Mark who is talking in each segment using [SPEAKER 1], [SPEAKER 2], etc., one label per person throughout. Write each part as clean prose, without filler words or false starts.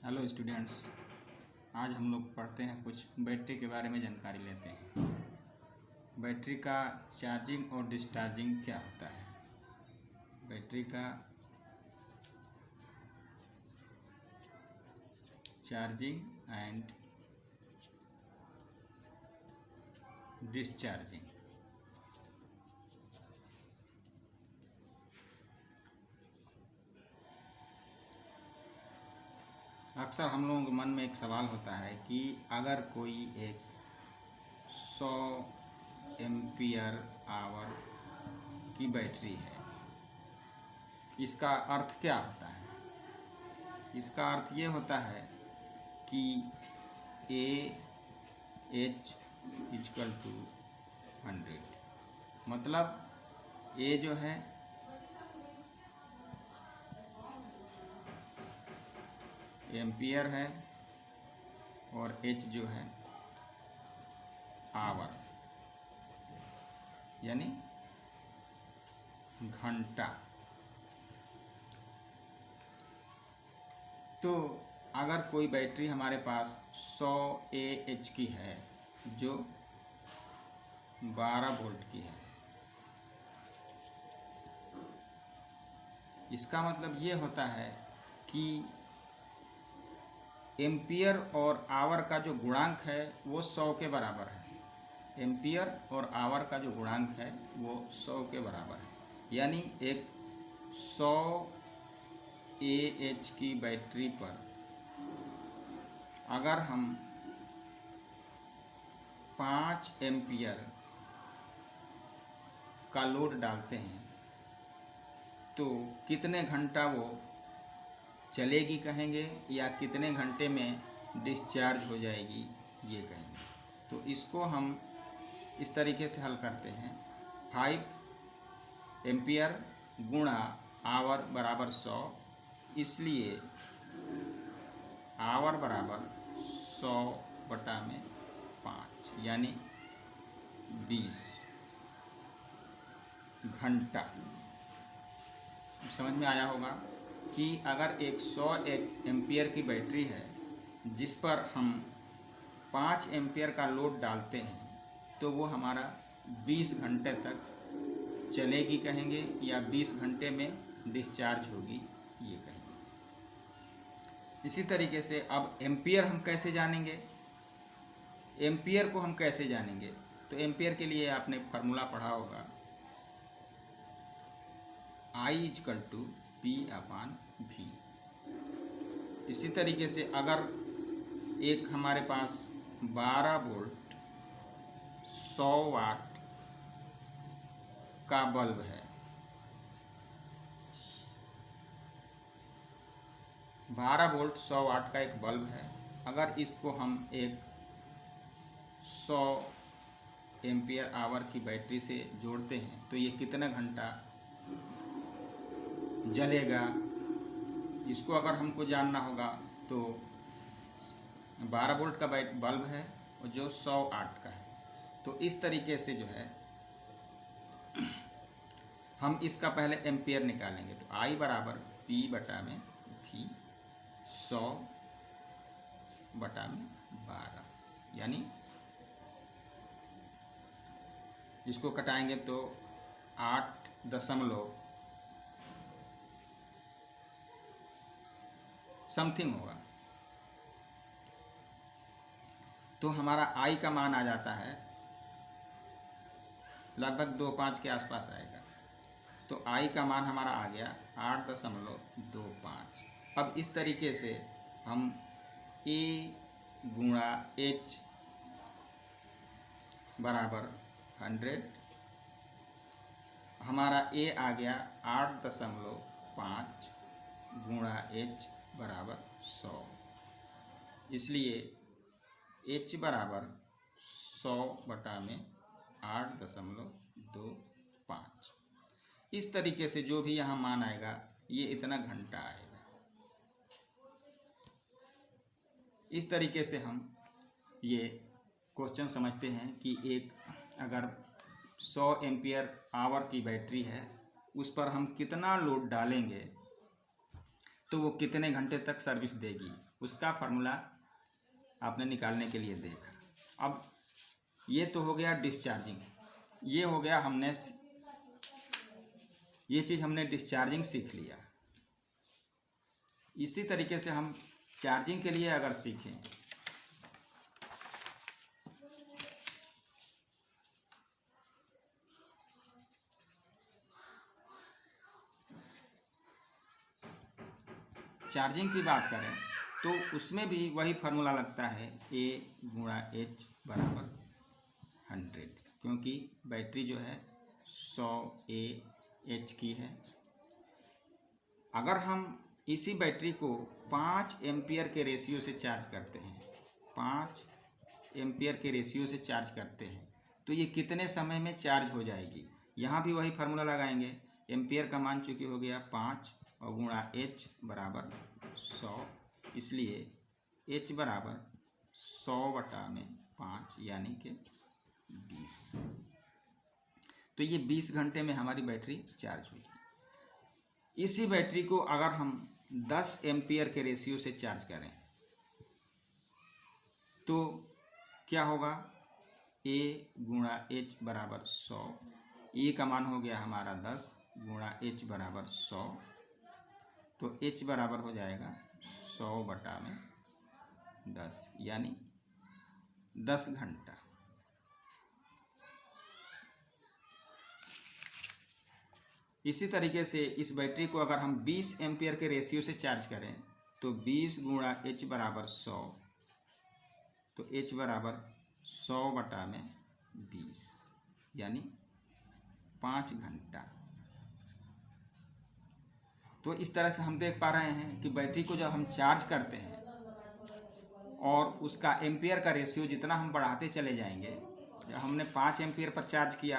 [SPEAKER 1] Hello students, आज हम लोग पढ़ते हैं कुछ बैटरी के बारे में जानकारी लेते हैं। बैटरी का चार्जिंग और डिस्चार्जिंग क्या होता है। बैटरी का चार्जिंग एंड डिस्चार्जिंग। अक्सर हम लोगों के मन में एक सवाल होता है कि अगर कोई एक 100 एम्पियर आवर की बैटरी है, इसका अर्थ क्या होता है। इसका अर्थ ये होता है कि AH इक्वल टू 100, मतलब A जो है एम्पियर है और H जो है आवर यानी घंटा। तो अगर कोई बैटरी हमारे पास 100 AH की है जो 12 वोल्ट की है, इसका मतलब ये होता है कि एम्पियर और आवर का जो गुणांक है वो 100 के बराबर है। एम्पियर और आवर का जो गुणांक है वो 100 के बराबर है। यानी एक 100 AH की बैटरी पर अगर हम 5 एम्पियर का लोड डालते हैं तो कितने घंटा वो चलेगी कहेंगे, या कितने घंटे में डिस्चार्ज हो जाएगी ये कहेंगे। तो इसको हम इस तरीके से हल करते हैं। 5 एम्पियर गुणा आवर बराबर 100, इसलिए आवर बराबर 100 बटा में 5 यानी 20 घंटा। समझ में आया होगा कि अगर एक 100 एम्पियर की बैटरी है जिस पर हम 5 एम्पियर का लोड डालते हैं तो वो हमारा 20 घंटे तक चलेगी कहेंगे, या 20 घंटे में डिस्चार्ज होगी ये कहेंगे। इसी तरीके से अब एम्पियर हम कैसे जानेंगे, एम्पियर को हम कैसे जानेंगे। तो एम्पियर के लिए आपने फार्मूला पढ़ा होगा, I इक्वल टू P/V। इसी तरीके से अगर एक हमारे पास 12 वोल्ट 100 वाट का बल्ब है, 12 वोल्ट 100 वाट का एक बल्ब है, अगर इसको हम एक 100 एम्पियर आवर की बैटरी से जोड़ते हैं तो ये कितना घंटा जलेगा, इसको अगर हमको जानना होगा। तो 12 वोल्ट का बल्ब है और जो 100 वाट का है, तो इस तरीके से जो है हम इसका पहले एम्पियर निकालेंगे। तो I बराबर P बटा में V 100 बटा में 12, यानी इसको कटाएंगे तो 8 दशमलव समथिंग होगा। तो हमारा I का मान आ जाता है लगभग 2.5 के आसपास आएगा। तो I का मान हमारा आ गया 8.25। अब इस तरीके से हम A गुणा H बराबर 100, हमारा A आ गया 8.5 गुणा H बराबर 100, इसलिए H बराबर 100 बटा में 8.25। इस तरीके से जो भी यहाँ मान आएगा ये इतना घंटा आएगा। इस तरीके से हम ये क्वेश्चन समझते हैं कि एक अगर 100 एम्पियर आवर की बैटरी है, उस पर हम कितना लोड डालेंगे तो वो कितने घंटे तक सर्विस देगी, उसका फार्मूला आपने निकालने के लिए देखा। अब ये तो हो गया डिस्चार्जिंग, ये हो गया ये चीज़ हमने डिस्चार्जिंग सीख लिया। इसी तरीके से हम चार्जिंग के लिए अगर सीखें, चार्जिंग की बात करें तो उसमें भी वही फार्मूला लगता है, A गुणा H बराबर 100, क्योंकि बैटरी जो है 100 AH की है। अगर हम इसी बैटरी को 5 एम्पियर के रेशियो से चार्ज करते हैं, 5 एम्पियर के रेशियो से चार्ज करते हैं, तो ये कितने समय में चार्ज हो जाएगी। यहाँ भी वही फार्मूला लगाएंगे, एम्पियर का मान चूँकि हो गया 5 और गुणा H बराबर 100, इसलिए H बराबर 100/5 यानी कि 20। तो ये 20 घंटे में हमारी बैटरी चार्ज होगी। इसी बैटरी को अगर हम 10 एम्पियर के रेशियो से चार्ज करें तो क्या होगा, A गुणा H बराबर 100, A का मान हो गया हमारा 10 गुणा H बराबर 100, तो H बराबर हो जाएगा 100/10 यानी 10 घंटा। इसी तरीके से इस बैटरी को अगर हम 20 एम्पियर के रेशियो से चार्ज करें तो 20 गुणा H बराबर 100, तो H बराबर 100/20 यानी 5 घंटा। तो इस तरह से हम देख पा रहे हैं कि बैटरी को जब हम चार्ज करते हैं और उसका एम्पियर का रेशियो जितना हम बढ़ाते चले जाएंगे, जब हमने 5 एम्पियर पर चार्ज किया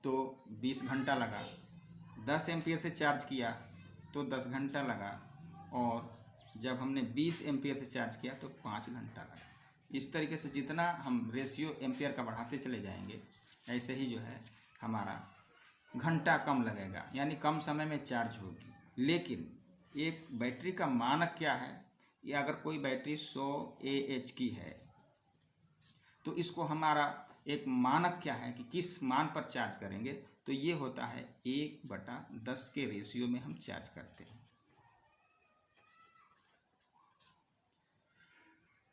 [SPEAKER 1] तो 20 घंटा लगा, 10 एम्पियर से चार्ज किया तो 10 घंटा लगा, और जब हमने 20 एम्पियर से चार्ज किया तो 5 घंटा लगा। इस तरीके से जितना हम रेशियो एम्पियर का बढ़ाते चले जाएंगे, ऐसे ही जो है हमारा घंटा कम लगेगा, यानी कम समय में चार्ज होगी। लेकिन एक बैटरी का मानक क्या है, ये अगर कोई बैटरी 100 AH की है तो इसको हमारा एक मानक क्या है कि किस मान पर चार्ज करेंगे, तो ये होता है 1/10 के रेशियो में हम चार्ज करते हैं।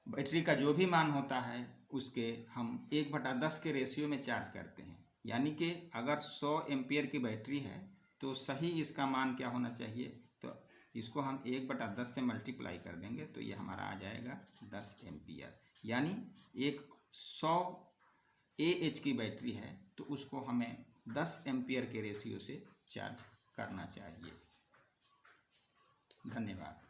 [SPEAKER 1] बैटरी का जो भी मान होता है उसके हम 1/10 के रेशियो में चार्ज करते हैं, यानी कि अगर 100 एम्पियर की बैटरी है तो सही इसका मान क्या होना चाहिए, तो इसको हम 1/10 से मल्टीप्लाई कर देंगे तो ये हमारा आ जाएगा 10 एम्पियर। यानी एक 100 AH की बैटरी है तो उसको हमें 10 एम्पियर के रेशियो से चार्ज करना चाहिए। धन्यवाद।